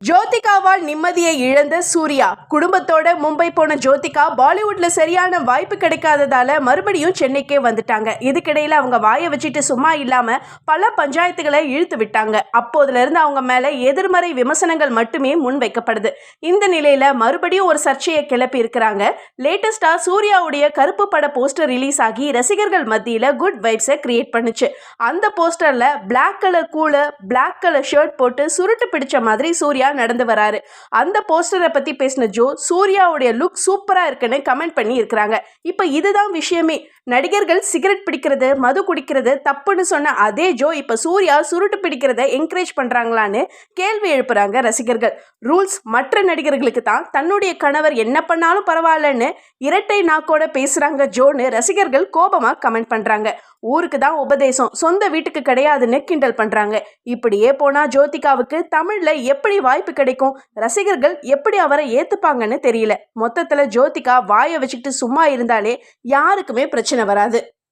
ஜோதிகாவால் நிம்மதியை இழந்த சூர்யா. குடும்பத்தோட மும்பை போன ஜோதிகா பாலிவுட்ல சரியான வாய்ப்பு கிடைக்காததால மறுபடியும் சென்னைக்கே வந்துட்டாங்க. இதுக்கிடையில அவங்க வாயை வச்சுட்டு சும்மா இல்லாம பல பஞ்சாயத்துகளை இழுத்து விட்டாங்க. அப்போதுல இருந்து அவங்க மேல எதிர்மறை விமர்சனங்கள் மட்டுமே முன் வைக்கப்படுது. இந்த நிலையில மறுபடியும் ஒரு சர்ச்சையை கிளப்பி இருக்கிறாங்க. லேட்டஸ்டா சூர்யாவுடைய கருப்பு பட போஸ்டர் ரிலீஸ் ஆகி ரசிகர்கள் மத்தியில குட் வைப்ஸை கிரியேட் பண்ணுச்சு. அந்த போஸ்டர்ல black colour cool black colour shirt போட்டு சுருட்டு பிடிச்ச மாதிரி சூர்யா நடந்து வராரு. அந்த போஸ்டரை பத்தி பேசின ஜோ, சூர்யாவுடைய லுக் சூப்பரா இருக்குன்னு கமெண்ட் பண்ணி இருக்கிறாங்க. இப்ப இதுதான் விஷயமே. நடிகர்கள் சிகரெட் பிடிக்கிறது, மது குடிக்கிறது தப்புன்னு சொன்ன அதே ஜோ இப்ப சூர்யா சுருட்டு பிடிக்கிறத என்கரேஜ் பண்றாங்களான்னு கேள்வி எழுப்புறாங்க ரசிகர்கள். ரூல்ஸ் மற்ற நடிகர்களுக்கு தான், தன்னுடைய கணவர் என்ன பண்ணாலும் பரவாயில்லன்னு இரட்டை நாக்கோட பேசுறாங்க ஜோன்னு ரசிகர்கள் கோபமா கமெண்ட் பண்றாங்க. ஊருக்கு தான் உபதேசம், சொந்த வீட்டுக்கு கிடையாதுன்னு கிண்டல் பண்றாங்க. இப்படியே போனா ஜோதிகாவுக்கு தமிழ்ல எப்படி வாய்ப்பு கிடைக்கும்? ரசிகர்கள் எப்படி அவரை ஏத்துப்பாங்கன்னு தெரியல. மொத்தத்துல ஜோதிகா வாயை வச்சுக்கிட்டு சும்மா இருந்தாலே யாருக்குமே பிரச்சனை வராது.